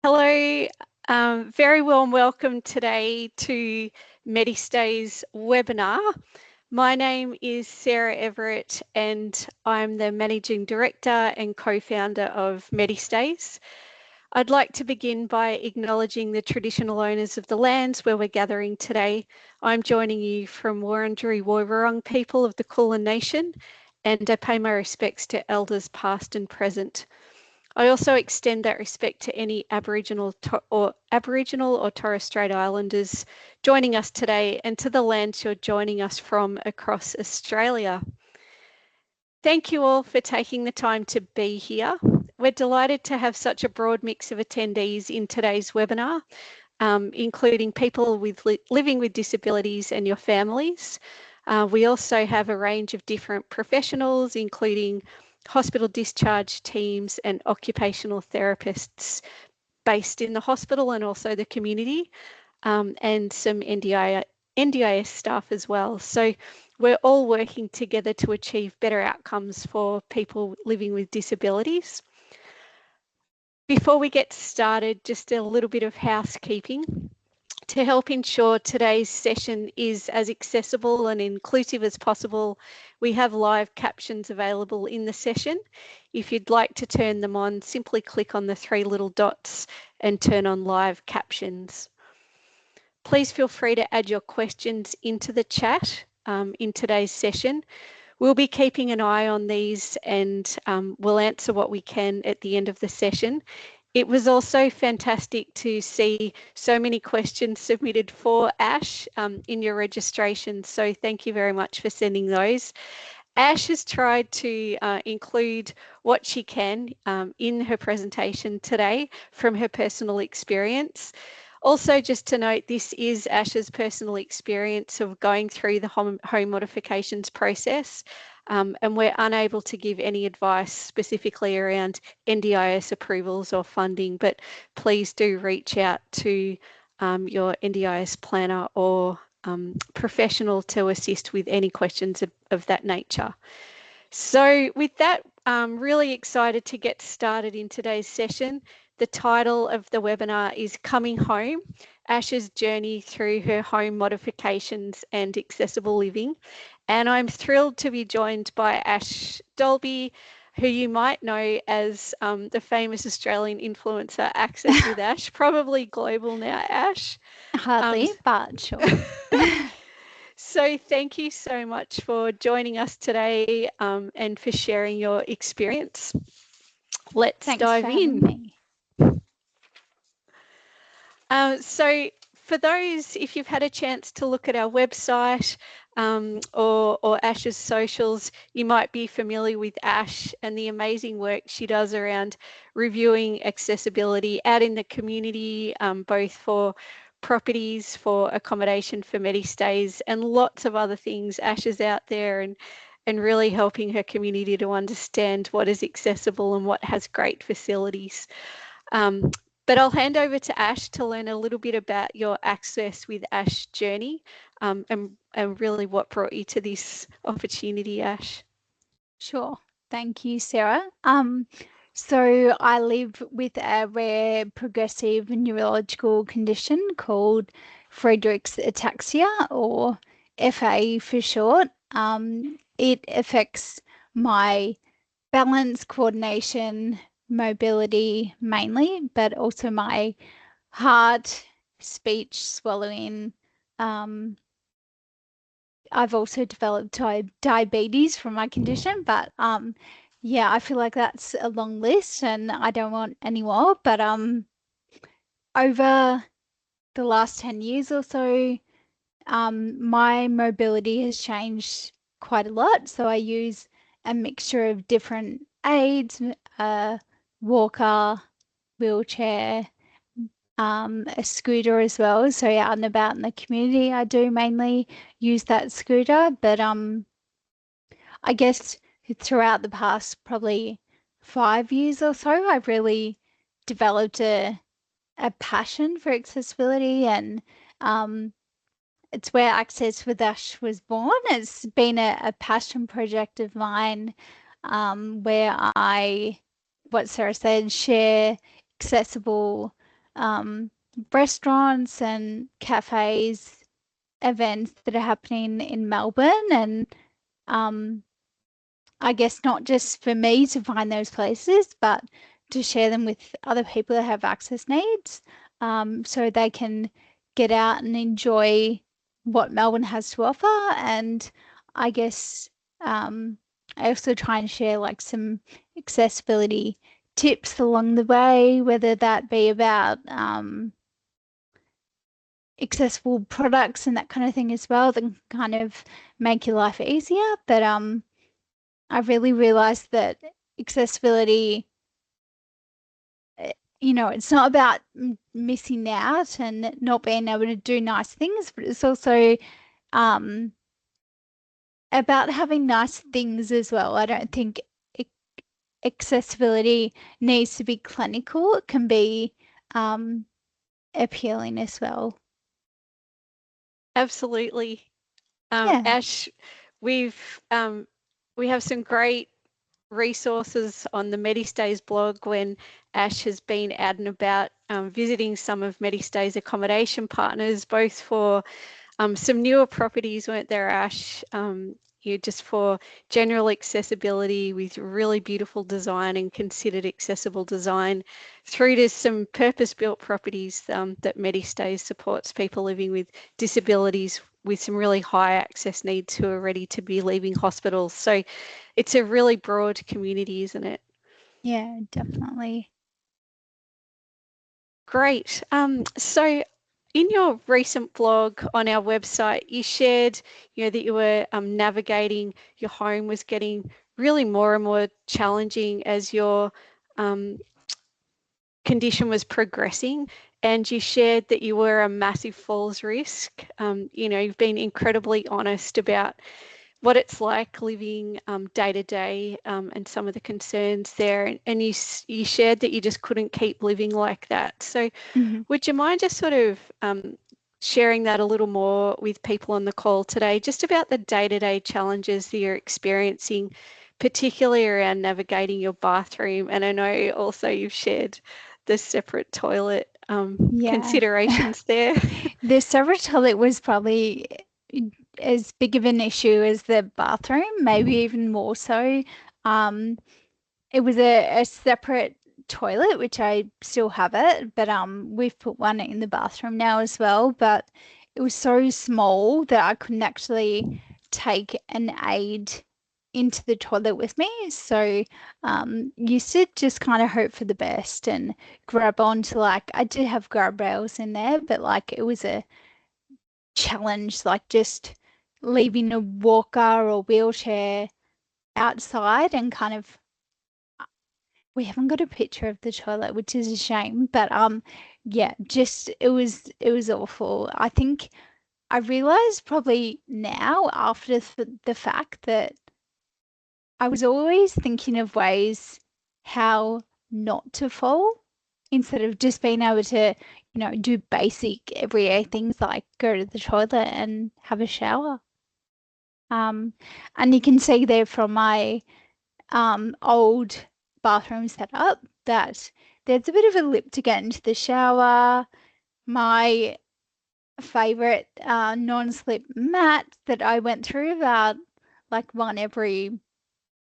Hello, very warm welcome today to MediStay's webinar. My name is Sarah Everett and I'm the Managing Director and co-founder of MediStays. I'd like to begin by acknowledging the traditional owners of the lands where we're gathering today. I'm joining you from Wurundjeri Woiwurrung people of the Kulin Nation, and I pay my respects to elders past and present. I also extend that respect to any Aboriginal or Torres Strait Islanders joining us today and to the lands you're joining us from across Australia. Thank you all for taking the time to be here. We're delighted to have such a broad mix of attendees in today's webinar, including people living with disabilities and your families. We also have a range of different professionals, including hospital discharge teams and occupational therapists based in the hospital and also the community, and some NDIS staff as well. So we're all working together to achieve better outcomes for people living with disabilities. Before we get started, just a little bit of housekeeping. To help ensure today's session is as accessible and inclusive as possible, we have live captions available in the session. If you'd like to turn them on, simply click on the three little dots and turn on live captions. Please feel free to add your questions into the chat in today's session. We'll be keeping an eye on these and we'll answer what we can at the end of the session. It was also fantastic to see so many questions submitted for Ash in your registration, so thank you very much for sending those. Ash has tried to include what she can in her presentation today from her personal experience. Also, just to note, this is Ash's personal experience of going through the home modifications process. And we're unable to give any advice specifically around NDIS approvals or funding, but please do reach out to your NDIS planner or professional to assist with any questions of that nature. So with that, I'm really excited to get started in today's session. The title of the webinar is Coming Home, Ash's Journey Through Her Home Modifications and Accessible Living. And I'm thrilled to be joined by Ash Dolby, who you might know as the famous Australian influencer Access with Ash, probably global now, Ash. Hardly, but sure. So thank you so much for joining us today and for sharing your experience. Let's dive in. So for those, if you've had a chance to look at our website or Ash's socials, you might be familiar with Ash and the amazing work she does around reviewing accessibility out in the community, both for properties, for accommodation for MediStays and lots of other things. Ash is out there and really helping her community to understand what is accessible and what has great facilities. But I'll hand over to Ash to learn a little bit about your Access with Ash journey and really what brought you to this opportunity, Ash. Sure. Thank you, Sarah. So I live with a rare progressive neurological condition called Friedreich's ataxia, or FA for short. It affects my balance, coordination, mobility mainly, but also my heart, speech, swallowing. I've also developed diabetes from my condition, but yeah, I feel like that's a long list and I don't want any more. But over the last 10 years or so, my mobility has changed quite a lot. So I use a mixture of different aids, walker, wheelchair, a scooter as well. So out and about in the community, I do mainly use that scooter. But I guess throughout the past probably 5 years or so, I've really developed a passion for accessibility, and it's where Access with Ash was born. It's been a passion project of mine, where I, what Sarah said, share accessible restaurants and cafes, events that are happening in Melbourne, and um, I guess not just for me to find those places, but to share them with other people that have access needs, so they can get out and enjoy what Melbourne has to offer. And I guess I also try and share like some accessibility tips along the way, whether that be about accessible products and that kind of thing as well, that can kind of make your life easier. But I really realized that accessibility, it's not about missing out and not being able to do nice things, but it's also um, about having nice things as well. I don't think accessibility needs to be clinical. It can be um, appealing as well. Absolutely. Yeah. Ash, we've we have some great resources on the MediStays blog when Ash has been out and about visiting some of MediStays accommodation partners, both for some newer properties, weren't there, Ash? Just for general accessibility with really beautiful design and considered accessible design, through to some purpose-built properties that MediStays supports people living with disabilities with some really high access needs who are ready to be leaving hospitals. So it's a really broad community, isn't it? Yeah, definitely. Great. So in your recent blog on our website, you shared, that you were navigating your home was getting really more and more challenging as your um, condition was progressing, and you shared that you were a massive falls risk. You've been incredibly honest about what it's like living day to day and some of the concerns there, and you shared that you just couldn't keep living like that. So Mhm. would you mind just sort of sharing that a little more with people on the call today, just about the day-to-day challenges that you're experiencing, particularly around navigating your bathroom? And I know also you've shared the separate toilet Yeah. considerations there. The separate toilet was probably as big of an issue as the bathroom, maybe even more so. Um, it was a separate toilet, which I still have it, but we've put one in the bathroom now as well. But it was so small that I couldn't actually take an aid into the toilet with me. So used to just kind of hope for the best and grab onto, like, I did have grab rails in there, but like it was a challenge, like just leaving a walker or wheelchair outside and kind of, we haven't got a picture of the toilet, which is a shame, but yeah, just it was awful. I think I realized probably now after the fact that I was always thinking of ways how not to fall instead of just being able to, do basic everyday things like go to the toilet and have a shower. Um, and you can see there from my old bathroom setup that there's a bit of a lip to get into the shower. My favorite non-slip mat that I went through about like one every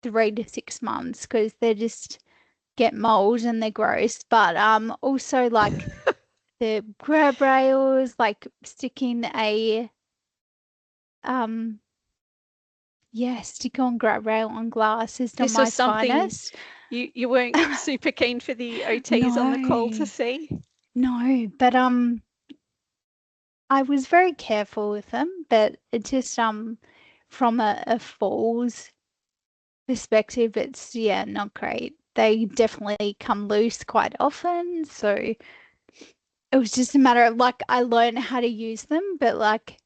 3 to 6 months because they just get mold and they're gross. But also like the grab rails, like sticking a um yeah, stick on grab rail on glass is not This my was something finest. you weren't super keen for the OTs on the call to No, see. no, but I was very careful with them, but it just from a falls perspective, it's, yeah, not great. They definitely come loose quite often, so it was just a matter of like I learned how to use them, but like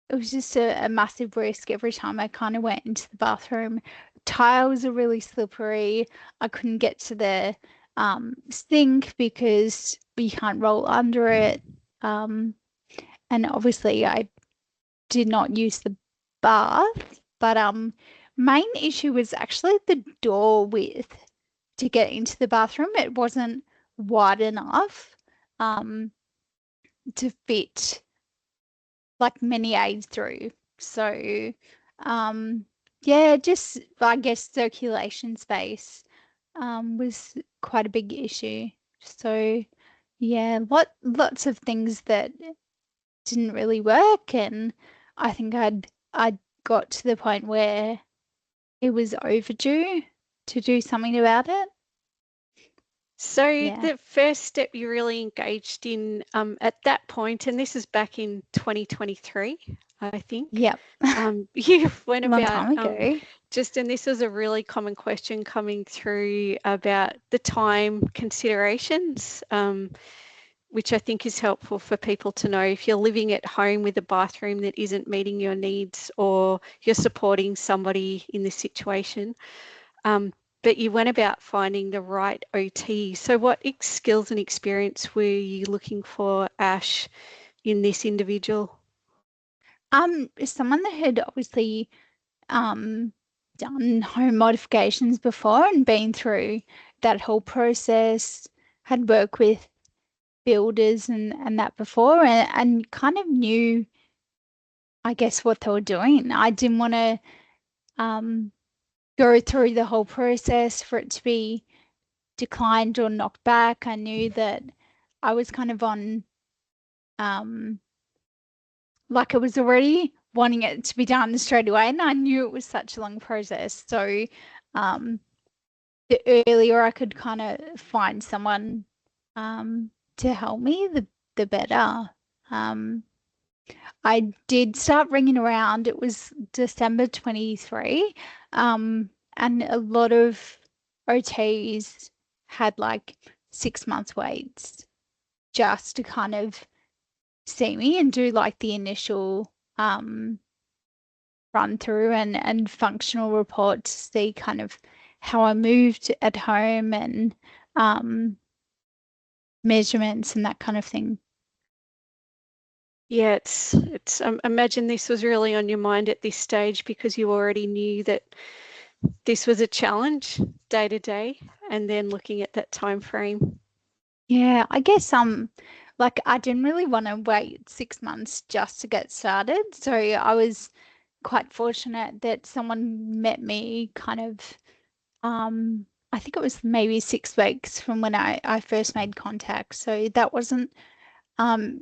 it was just a massive risk every time I kind of went into the bathroom. Tiles are really slippery. I couldn't get to the sink because you can't roll under it. Um, and obviously I did not use the bath, but main issue was actually the door width to get into the bathroom. It wasn't wide enough. to fit like many aids through. So yeah, just I guess circulation space was quite a big issue. So yeah, lots of things that didn't really work, and I think I'd got to the point where it was overdue to do something about it. So Yeah. the first step you really engaged in at that point, and this is back in 2023, I think, Yep. you went Long about time ago. and this is a really common question coming through about the time considerations, which I think is helpful for people to know. If you're living at home with a bathroom that isn't meeting your needs, or you're supporting somebody in this situation, um, but you went about finding the right OT. So what skills and experience were you looking for, Ash, in this individual? Someone that had obviously done home modifications before and been through that whole process, had worked with builders and that before, and kind of knew, I guess, what they were doing. I didn't want to um go through the whole process for it to be declined or knocked back. I knew that I was kind of on um like I was already wanting it to be done straight away, and I knew it was such a long process. So um the earlier I could kind of find someone to help me, the better. Um I did start ringing around. It was December 23, and a lot of OTs had like 6 months waits just to kind of see me and do like the initial run through and functional report to see kind of how I moved at home and um, measurements and that kind of thing. Yeah, it's imagine this was really on your mind at this stage because you already knew that this was a challenge day to day, and then looking at that time frame. Yeah, I guess like I didn't really want to wait 6 months just to get started. So I was quite fortunate that someone met me kind of I think it was maybe 6 weeks from when I first made contact. So that wasn't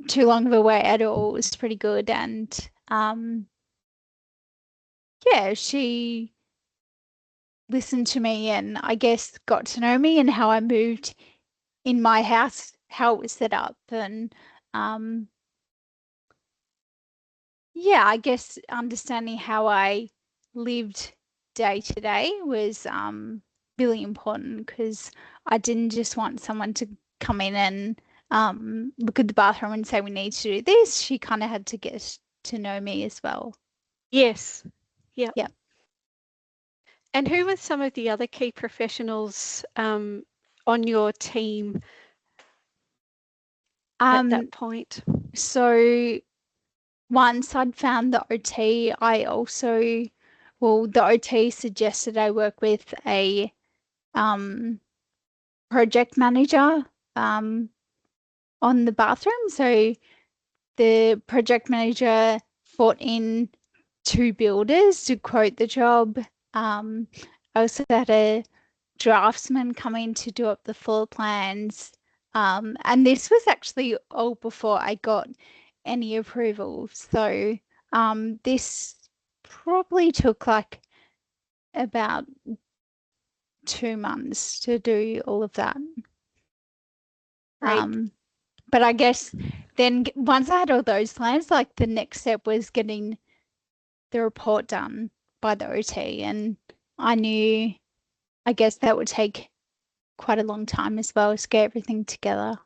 too long of a wait at all. It was pretty good. And yeah, she listened to me and I guess got to know me and how I moved in my house, how it was set up. And um, yeah, I guess understanding how I lived day to day was really important because I didn't just want someone to come in and look at the bathroom and say we need to do this. She kind of had to get to know me as well. Yes. Yep. Yeah. And who were some of the other key professionals on your team at Um, that point? so once I'd found the OT, the OT suggested I work with a um project manager um, on the bathroom. So the project manager brought in two builders to quote the job. Um, I also had a draftsman come in to do up the floor plans. And this was actually all before I got any approval. So this probably took like about 2 months to do all of that. Great. Um, But I guess then once I had all those plans, like the next step was getting the report done by the OT. And I knew, I guess that would take quite a long time as well to get everything together.